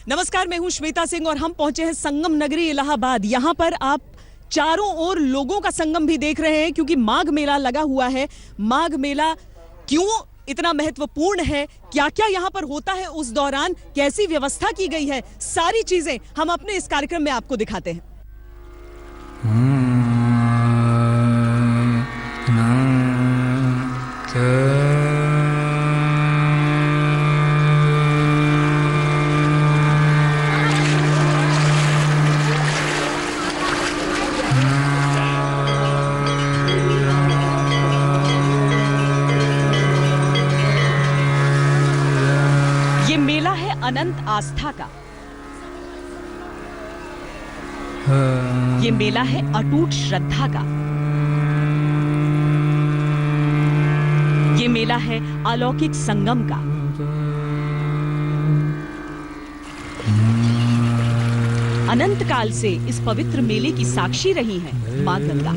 नमस्कार, मैं हूं श्वेता सिंह और हम पहुंचे हैं संगम नगरी इलाहाबाद। यहां पर आप चारों ओर लोगों का संगम भी देख रहे हैं क्योंकि माघ मेला लगा हुआ है। माघ मेला क्यों इतना महत्वपूर्ण है, क्या क्या यहां पर होता है, उस दौरान कैसी व्यवस्था की गई है, सारी चीजें हम अपने इस कार्यक्रम में आपको दिखाते हैं। ये मेला है अनंत आस्था का। ये मेला है अटूट श्रद्धा का। ये मेला है अलौकिक संगम का। अनंत काल से इस पवित्र मेले की साक्षी रही है मां गंगा।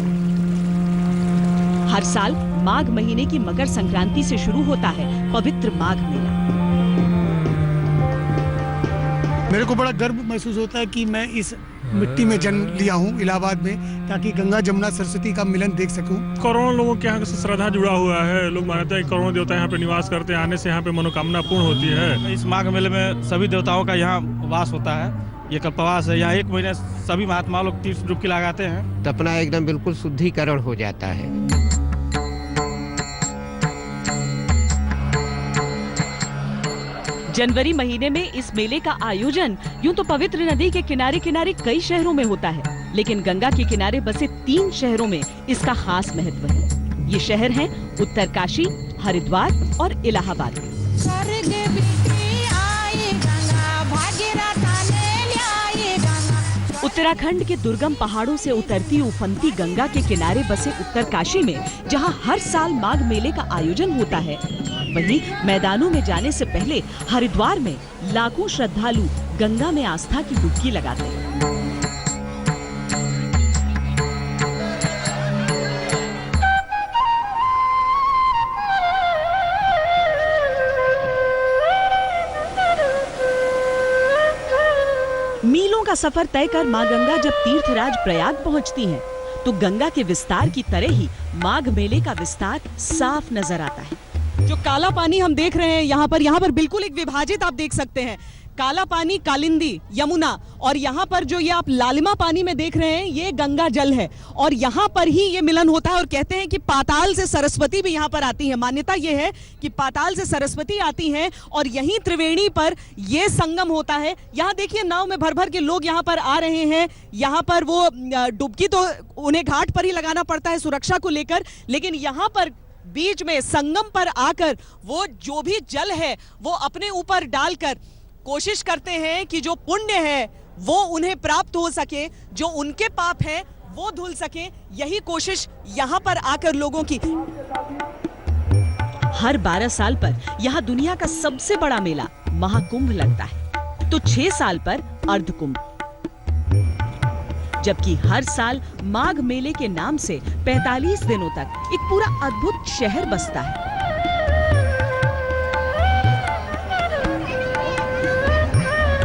हर साल माघ महीने की मकर संक्रांति से शुरू होता है पवित्र माघ मेला। मेरे को बड़ा गर्व महसूस होता है कि मैं इस मिट्टी में जन्म लिया हूँ इलाहाबाद में, ताकि गंगा जमुना सरस्वती का मिलन देख सकूं। करोड़ों लोगों के यहाँ से श्रद्धा जुड़ा हुआ है। लोग मानते हैं कि करोड़ों देवता यहाँ पे निवास करते हैं, आने से यहाँ पे मनोकामना पूर्ण होती है। इस माघ मेले में सभी देवताओं का यहाँ वास होता है। ये कल्पवास है। यहाँ 1 महीने सभी महात्मा लोग तीर्थ डुबकी लगाते हैं, तो अपना एकदम बिल्कुल शुद्धिकरण हो जाता है। जनवरी महीने में इस मेले का आयोजन यूं तो पवित्र नदी के किनारे किनारे कई शहरों में होता है, लेकिन गंगा के किनारे बसे 3 शहरों में इसका खास महत्व है। ये शहर हैं उत्तरकाशी, हरिद्वार और इलाहाबाद। उत्तराखंड के दुर्गम पहाड़ों से उतरती उफनती गंगा के किनारे बसे उत्तरकाशी में जहां हर साल माघ मेले का आयोजन होता है, वहीं मैदानों में जाने से पहले हरिद्वार में लाखों श्रद्धालु गंगा में आस्था की डुबकी लगाते हैं। मीलों का सफर तय कर मां गंगा जब तीर्थराज प्रयाग पहुंचती हैं, तो गंगा के विस्तार की तरह ही माघ मेले का विस्तार साफ नजर आता है। जो काला पानी हम देख रहे हैं यहाँ पर बिल्कुल एक विभाजित आप देख सकते हैं। काला पानी कालिंदी, यमुना, और यहाँ पर जो ये आप लालिमा पानी में देख रहे हैं ये गंगा जल है, और यहाँ पर ही ये मिलन होता है। और कहते हैं कि पाताल से सरस्वती भी यहाँ पर आती है। मान्यता ये है कि पाताल से सरस्वती आती हैं और यहीं त्रिवेणी पर ये संगम होता है। यहाँ देखिए नाव में भर भर के लोग यहाँ पर आ रहे हैं। यहाँ पर वो डुबकी तो उन्हें घाट पर ही लगाना पड़ता है सुरक्षा को लेकर, लेकिन यहाँ पर बीच में संगम पर आकर वो जो भी जल है वो अपने ऊपर डालकर कोशिश करते हैं कि जो पुण्य है वो उन्हें प्राप्त हो सके, जो उनके पाप है वो धुल सके। यही कोशिश यहाँ पर आकर लोगों की। हर 12 साल पर यहाँ दुनिया का सबसे बड़ा मेला महाकुंभ लगता है, तो 6 साल पर अर्धकुंभ, जबकि हर साल माघ मेले के नाम से 45 दिनों तक एक पूरा अद्भुत शहर बसता है।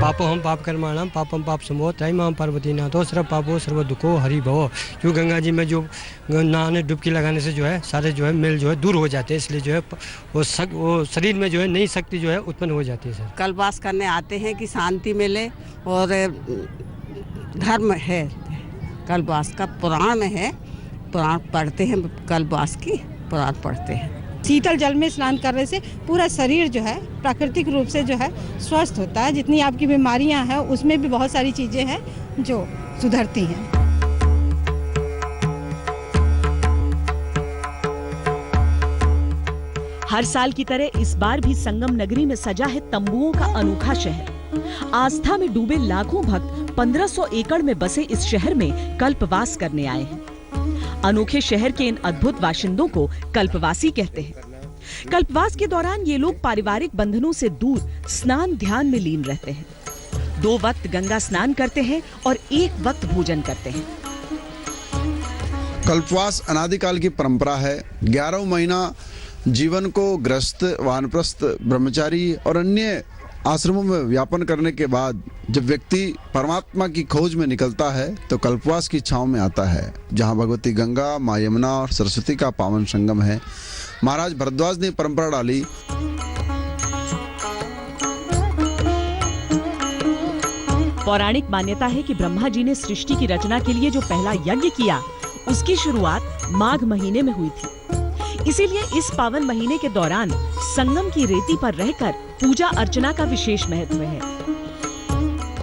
पापो हम पाप कर्माणाम पापम पाप समो त्रयीमां पार्वती नाथो सर्व पापो सर्व दुखो हरि भवो। जो गंगा जी में जो नहाने डुबकी लगाने से जो है सारे जो है मेल जो है दूर हो जाते हैं, इसलिए जो है वो शरीर में जो है नई शक्ति जो है उत्पन्न हो जाती है। सर कल्पवास करने आते हैं कि शांति मिले, और धर्म है कल्पवास का, पुराण में है, पुराण पढ़ते हैं, कल्पवास की पुराण पढ़ते हैं। शीतल जल में स्नान करने से पूरा शरीर जो है प्राकृतिक रूप से जो है स्वस्थ होता है। जितनी आपकी बीमारियां हैं उसमें भी बहुत सारी चीजें हैं जो सुधरती हैं। हर साल की तरह इस बार भी संगम नगरी में सजा है तंबुओं का अनोखा शहर। आस्था में डूबे लाखों भक्त 1500 एकड़ में बसे इस शहर में कल्पवास करने आए हैं। अनोखे शहर के इन अद्भुत बाशिंदों को कल्पवासी कहते हैं। कल्पवास के दौरान ये लोग पारिवारिक बंधनों से दूर स्नान ध्यान में लीन रहते हैं। 2 वक्त गंगा स्नान करते हैं और 1 वक्त भोजन करते हैं। कल्पवास अनादिकाल की परंपरा है। 11 महीना जीवन को गृहस्थ, वानप्रस्थ, ब्रह्मचारी और अन्य आश्रमों में व्यापन करने के बाद जब व्यक्ति परमात्मा की खोज में निकलता है तो कल्पवास की छांव में आता है, जहां भगवती गंगा, माँ यमुना और सरस्वती का पावन संगम है। महाराज भरद्वाज ने परंपरा डाली। पौराणिक मान्यता है कि ब्रह्मा जी ने सृष्टि की रचना के लिए जो पहला यज्ञ किया, उसकी शुरुआत माघ महीने में हुई थी। इसीलिए इस पावन महीने के दौरान संगम की रेती पर रहकर पूजा अर्चना का विशेष महत्व है।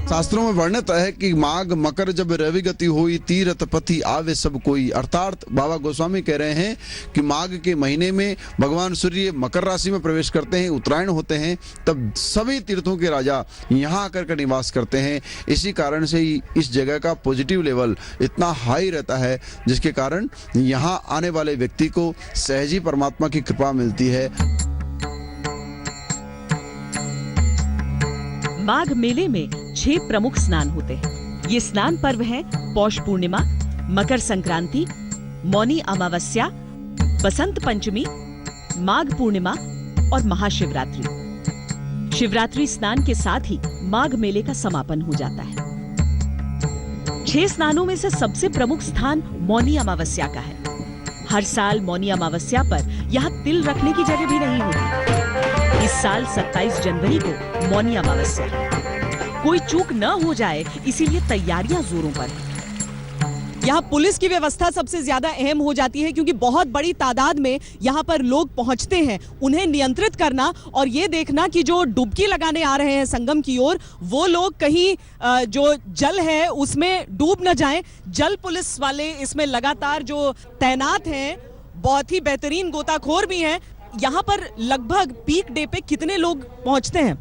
शास्त्रों में वर्णित है कि माघ मकर जब रवि गति हुई, तीरथ पथि आवे सब कोई। अर्थात बाबा गोस्वामी कह रहे हैं कि माघ के महीने में भगवान सूर्य मकर राशि में प्रवेश करते हैं, उत्तरायण होते हैं, तब सभी तीर्थों के राजा यहाँ आकर के निवास करते हैं। इसी कारण से ही इस जगह का पॉजिटिव लेवल इतना हाई रहता है, जिसके कारण यहाँ आने वाले व्यक्ति को सहज ही परमात्मा की कृपा मिलती है। माघ मेले में 6 प्रमुख स्नान होते हैं। ये स्नान पर्व हैं पौष पूर्णिमा, मकर संक्रांति, मौनी अमावस्या, बसंत पंचमी, माघ पूर्णिमा और महाशिवरात्रि। शिवरात्रि स्नान के साथ ही माघ मेले का समापन हो जाता है। 6 स्नानों में से सबसे प्रमुख स्थान मौनी अमावस्या का है। हर साल मौनी अमावस्या पर यहाँ तिल रखने की जगह भी नहीं होती। इस साल 27 जनवरी को मौनी अमावस्या है। कोई चूक न हो जाए, इसीलिए तैयारियां जोरों पर हैं। यहाँ पुलिस की व्यवस्था सबसे ज्यादा अहम हो जाती है, क्योंकि बहुत बड़ी तादाद में यहाँ पर लोग पहुंचते हैं। उन्हें नियंत्रित करना और ये देखना कि जो डुबकी लगाने आ रहे हैं संगम की ओर, वो लोग कहीं जो जल है उसमें डूब न जाएं। जल पुलिस वाले इसमें लगातार जो तैनात हैं, बहुत ही बेहतरीन गोताखोर भी हैं। यहाँ पर लगभग पीक डे पे कितने लोग पहुँचते हैं?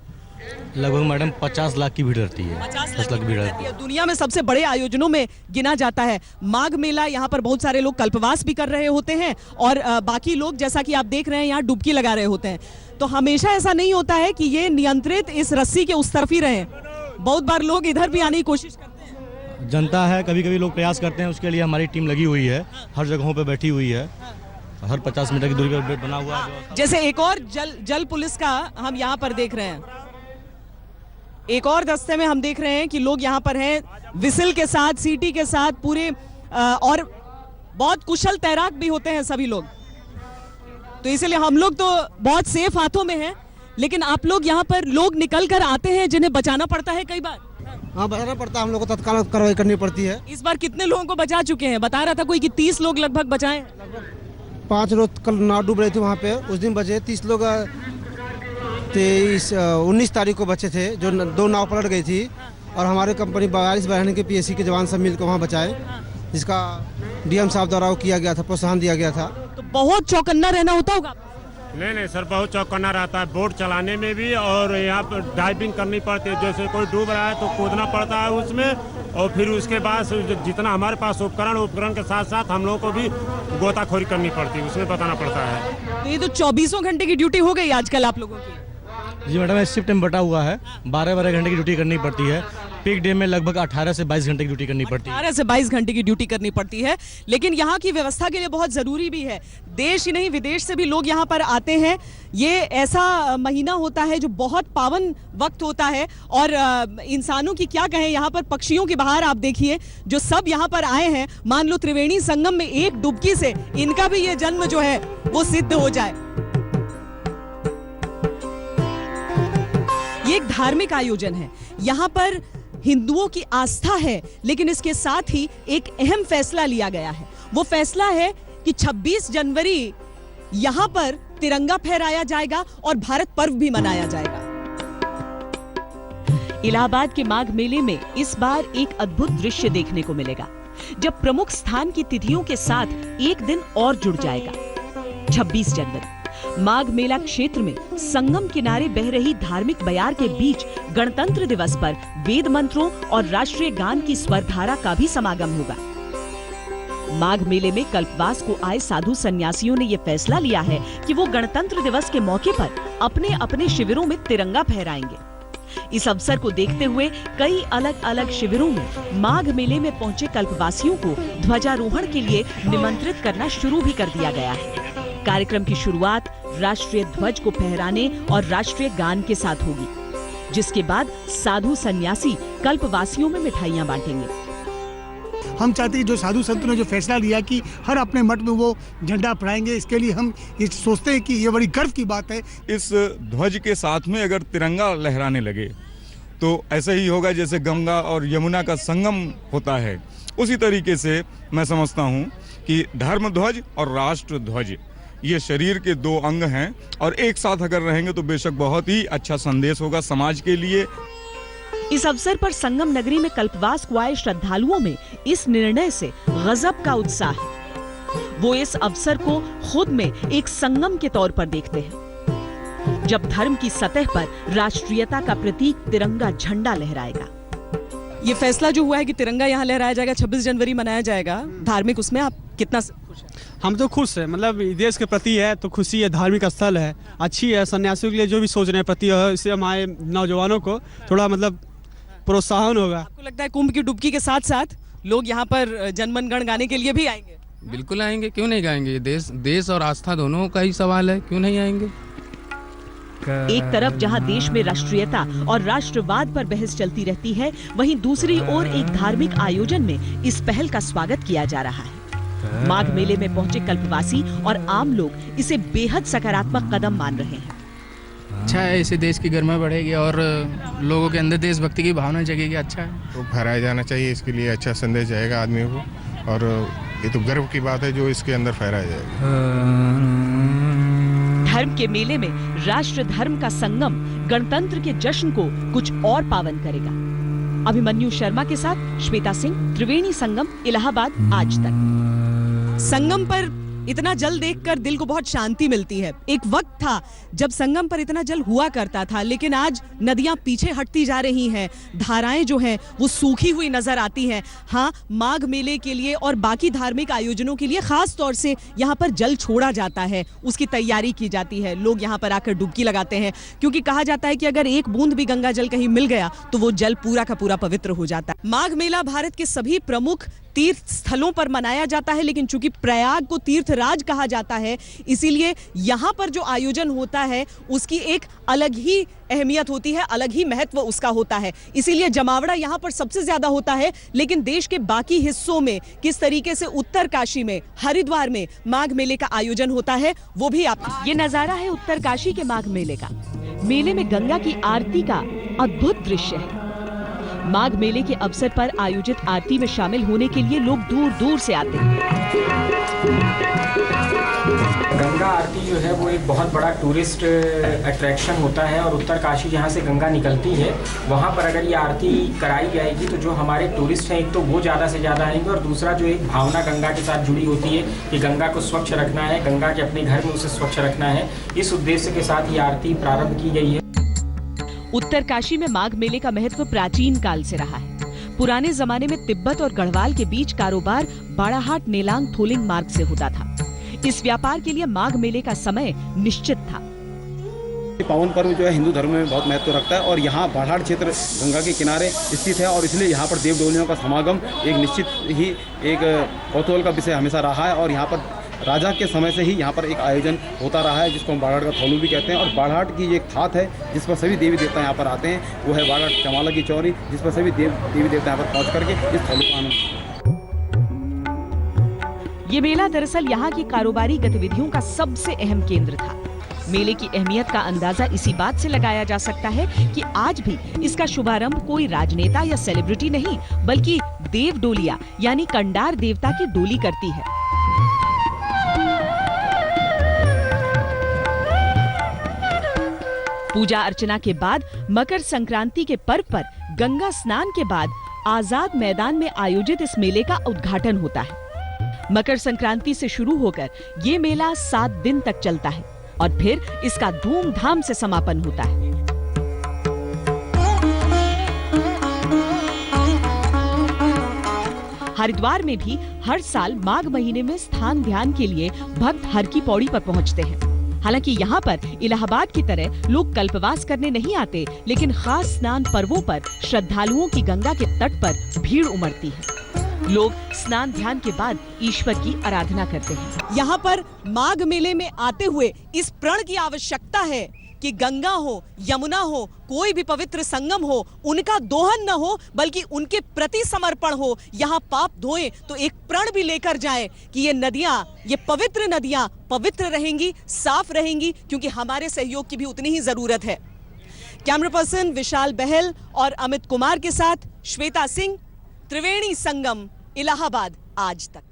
लगभग मैडम 50 लाख की भीड़ रहती है। 50 लाख की भीड़ रहती है। दुनिया में सबसे बड़े आयोजनों में गिना जाता है माघ मेला। यहाँ पर बहुत सारे लोग कल्पवास भी कर रहे होते हैं और बाकी लोग, जैसा कि आप देख रहे हैं, यहाँ डुबकी लगा रहे होते हैं। तो हमेशा ऐसा नहीं होता है कि ये नियंत्रित इस रस्सी के उस तरफ ही रहे। बहुत बार लोग इधर भी आने की कोशिश करते हैं। जनता है, कभी कभी लोग प्रयास करते हैं, उसके लिए हमारी टीम लगी हुई है, हर जगहों पे बैठी हुई है, हर 50 मीटर की दूरी पर बना हुआ है। जैसे एक और जल पुलिस का हम यहाँ पर देख रहे हैं, एक और दस्ते में हम देख रहे हैं कि लोग यहाँ पर हैं विसिल के साथ, सीटी के साथ पूरे, और बहुत कुशल तैराक भी होते हैं सभी लोग। तो इसलिए हम लोग तो बहुत सेफ हाथों में हैं, लेकिन आप लोग यहाँ पर लोग निकल कर आते हैं जिन्हें बचाना पड़ता है कई बार। हाँ, बचाना पड़ता है, हम लोग को तत्काल कार्रवाई करनी पड़ती है। इस बार कितने लोगों को बचा चुके हैं? बता रहा था कोई कि 30 लोग लगभग बचाए। 5 लोग कल नाव डूब रहे थे वहाँ पे, उस दिन बचे 30 लोग। 19 तारीख को बचे थे, जो 2 नाव पलट गई थी, और हमारे कंपनी 42 बहन के पीएससी के जवान सब मिलकर वहाँ बचाए, जिसका डीएम साहब द्वारा वो किया गया था, प्रोत्साहन दिया गया था। तो बहुत चौकन्ना रहना होता होगा। नहीं सर, बहुत चौकन्ना रहता है बोट चलाने में भी, और यहाँ पर डाइविंग करनी पड़ती है। जैसे कोई डूब रहा है तो कूदना पड़ता है उसमें, और फिर उसके बाद जितना हमारे पास उपकरण के साथ साथ हम लोगों को भी गोताखोरी करनी पड़ती है, उसमें बताना पड़ता है। तो ये तो 24 घंटे की ड्यूटी हो गई आजकल आप लोगों की। जी मैडम, शिफ्ट में बटा हुआ है, 12-12 घंटे की ड्यूटी करनी पड़ती है। पीक डे में लगभग 18 से 22 घंटे की ड्यूटी करनी पड़ती है। 18 से 22 घंटे की ड्यूटी करनी पड़ती है, लेकिन यहाँ की व्यवस्था के लिए बहुत ज़रूरी भी है। देश ही नहीं, विदेश से भी लोग यहाँ पर आते हैं। ये ऐसा महीना होता है जो बहुत पावन वक्त होता है, और इंसानों की क्या कहें, यहाँ पर पक्षियों की बहार आप देखिए, जो सब यहाँ पर आए हैं। मान लो त्रिवेणी संगम में एक डुबकी से इनका भी ये जन्म जो है वो सिद्ध हो जाए। ये एक धार्मिक आयोजन है, यहाँ पर हिंदुओं की आस्था है, लेकिन इसके साथ ही एक अहम फैसला लिया गया है। वो फैसला है कि 26 जनवरी यहाँ पर तिरंगा फहराया जाएगा और भारत पर्व भी मनाया जाएगा। इलाहाबाद के माघ मेले में इस बार एक अद्भुत दृश्य देखने को मिलेगा, जब प्रमुख स्थान की तिथियों के साथ एक दिन और जुड़ जाएगा। 26 जनवरी माघ मेला क्षेत्र में संगम किनारे बह रही धार्मिक बयार के बीच गणतंत्र दिवस पर वेद मंत्रों और राष्ट्रीय गान की स्वरधारा का भी समागम होगा। माघ मेले में कल्पवास को आए साधु सन्यासियों ने यह फैसला लिया है कि वो गणतंत्र दिवस के मौके पर अपने अपने शिविरों में तिरंगा फहराएंगे। इस अवसर को देखते हुए कई अलग अलग शिविरों में माघ मेले में पहुंचे कल्पवासियों को ध्वजारोहण के लिए निमंत्रित करना शुरू भी कर दिया गया है। कार्यक्रम की शुरुआत राष्ट्रीय ध्वज को फहराने और राष्ट्रीय गान के साथ होगी। जिसके बाद साधु सन्यासी कल्पवासियों में मिठाइयां बांटेंगे। हम चाहते हैं जो साधु संतों ने जो फैसला लिया कि हर अपने मठ में वो झंडा फहराएंगे, इसके लिए हम ये सोचते हैं कि ये बड़ी गर्व की बात है। इस ध्वज के साथ में अगर तिरंगा लहराने लगे तो ऐसा ही होगा जैसे गंगा और यमुना का संगम होता है। उसी तरीके से मैं समझता हूँ कि धर्म ध्वज और राष्ट्र ध्वज ये शरीर के दो अंग हैं और एक साथ अगर रहेंगे तो बेशक बहुत ही अच्छा संदेश होगा समाज के लिए। इस अवसर पर संगम नगरी में कल्पवास को आए श्रद्धालुओं में इस निर्णय से गजब का उत्साह है। वो इस अवसर को खुद में एक संगम के तौर पर देखते हैं, जब धर्म की सतह पर राष्ट्रीयता का प्रतीक तिरंगा झंडा लहराएगा। ये फैसला जो हुआ है कि तिरंगा यहाँ लहराया जाएगा, 26 जनवरी मनाया जाएगा धार्मिक, उसमें आप कितना खुश हैं? हम तो खुश हैं, मतलब देश के प्रति है तो खुशी है, धार्मिक स्थल है, अच्छी है। सन्यासियों के लिए जो भी सोच रहे हैं प्रति इससे हमारे नौजवानों को थोड़ा मतलब प्रोत्साहन होगा। आपको लगता है कुंभ की डुबकी के साथ साथ लोग यहाँ पर जनमन गण गाने के लिए भी आएंगे? बिल्कुल आएंगे, क्यों नहीं आएंगे। देश और आस्था दोनों का ही सवाल है, क्यों नहीं आएंगे। एक तरफ जहां देश में राष्ट्रीयता और राष्ट्रवाद पर बहस चलती रहती है, वहीं दूसरी ओर एक धार्मिक आयोजन में इस पहल का स्वागत किया जा रहा है। माघ मेले में पहुंचे कल्पवासी और आम लोग इसे बेहद सकारात्मक कदम मान रहे हैं। अच्छा है, इससे देश की गरिमा बढ़ेगी और लोगों के अंदर देशभक्ति की भावना जगेगी। अच्छा है, तो फहराया जाना चाहिए, इसके लिए अच्छा संदेश जाएगा आदमियों को और ये तो गर्व की बात है जो इसके अंदर फहराया जाएगा। धर्म के मेले में राष्ट्र धर्म का संगम गणतंत्र के जश्न को कुछ और पावन करेगा। अभिमन्यु शर्मा के साथ श्वेता सिंह, त्रिवेणी संगम, इलाहाबाद, आज तक। संगम पर इतना जल देखकर दिल को बहुत शांति मिलती है। एक वक्त था जब संगम पर इतना जल हुआ करता था, लेकिन आज नदियां पीछे हटती जा रही हैं, धाराएं जो हैं वो सूखी हुई नजर आती हैं। हाँ, माघ मेले के लिए और बाकी धार्मिक आयोजनों के लिए खास तौर से यहाँ पर जल छोड़ा जाता है, उसकी तैयारी की जाती है। लोग यहाँ पर आकर डुबकी लगाते हैं, क्योंकि कहा जाता है कि अगर एक बूंद भी गंगा जल कहीं मिल गया तो वो जल पूरा का पूरा पवित्र हो जाता है। माघ मेला भारत के सभी प्रमुख तीर्थ स्थलों पर मनाया जाता है, लेकिन चूंकि प्रयाग को तीर्थराज कहा जाता है, इसीलिए यहाँ पर जो आयोजन होता है उसकी एक अलग ही अहमियत होती है, अलग ही महत्व उसका होता है। इसीलिए जमावड़ा यहाँ पर सबसे ज्यादा होता है। लेकिन देश के बाकी हिस्सों में किस तरीके से उत्तरकाशी में, हरिद्वार में माघ मेले का आयोजन होता है, वो भी आप ये नजारा है उत्तरकाशी के माघ मेले का। मेले में गंगा की आरती का अद्भुत दृश्य है। माघ मेले के अवसर पर आयोजित आरती में शामिल होने के लिए लोग दूर दूर से आते हैं। गंगा आरती जो है वो एक बहुत बड़ा टूरिस्ट अट्रैक्शन होता है और उत्तरकाशी जहाँ से गंगा निकलती है वहाँ पर अगर ये आरती कराई जाएगी तो जो हमारे टूरिस्ट हैं, एक तो वो ज़्यादा से ज़्यादा आएंगे और दूसरा जो एक भावना गंगा के साथ जुड़ी होती है कि गंगा को स्वच्छ रखना है, गंगा के अपने घर में उसे स्वच्छ रखना है, इस उद्देश्य के साथ ये आरती प्रारंभ की गई है। उत्तरकाशी में माघ मेले का महत्व प्राचीन काल से रहा है। पुराने जमाने में तिब्बत और गढ़वाल के बीच कारोबार बाड़ाहाट नेलांग थोलिंग मार्ग से होता था। इस व्यापार के लिए माघ मेले का समय निश्चित था। पावन पर्व जो है हिंदू धर्म में बहुत महत्व रखता है और यहाँ बाड़ाहाट क्षेत्र गंगा के किनारे स्थित है और इसलिए यहाँ पर देव डोलियों का समागम एक निश्चित ही एक कौतूहल का विषय हमेशा रहा है और यहाँ पर राजा के समय से ही यहाँ पर एक आयोजन होता रहा है जिसको हम बाड़ाहाट का थौलू भी कहते हैं। और बाड़ाहाट की एक थात है जिस पर सभी देवी देवता यहाँ पर आते हैं, वो है बाड़ाहाट चमाला की चौरी, जिस पर सभी देवी देवता यहाँ पर पहुँच करके इस थौलू का आनंद। ये मेला दरअसल यहाँ की कारोबारी गतिविधियों का सबसे अहम केंद्र था। मेले की अहमियत का अंदाजा इसी बात से लगाया जा सकता है कि आज भी इसका शुभारंभ कोई राजनेता या सेलिब्रिटी नहीं, बल्कि देव डोलिया यानी कंडार देवता की डोली करती है। पूजा अर्चना के बाद मकर संक्रांति के पर्व पर गंगा स्नान के बाद आजाद मैदान में आयोजित इस मेले का उद्घाटन होता है। मकर संक्रांति से शुरू होकर ये मेला 7 दिन तक चलता है और फिर इसका धूमधाम से समापन होता है। हरिद्वार में भी हर साल माघ महीने में स्थान ध्यान के लिए भक्त हर की पौड़ी पर पहुंचते हैं। हालांकि यहाँ पर इलाहाबाद की तरह लोग कल्पवास करने नहीं आते, लेकिन खास स्नान पर्वों पर श्रद्धालुओं की गंगा के तट पर भीड़ उमड़ती है। लोग स्नान ध्यान के बाद ईश्वर की आराधना करते हैं। यहाँ पर माघ मेले में आते हुए इस प्रण की आवश्यकता है कि गंगा हो, यमुना हो, कोई भी पवित्र संगम हो, उनका दोहन न हो बल्कि उनके प्रति समर्पण हो। यहाँ पाप धोएं तो एक प्रण भी लेकर जाएं कि ये नदियां, ये पवित्र नदियां पवित्र रहेंगी, साफ रहेंगी, क्योंकि हमारे सहयोग की भी उतनी ही जरूरत है। कैमरा पर्सन विशाल बहल और अमित कुमार के साथ श्वेता सिंह, त्रिवेणी संगम, इलाहाबाद आज तक।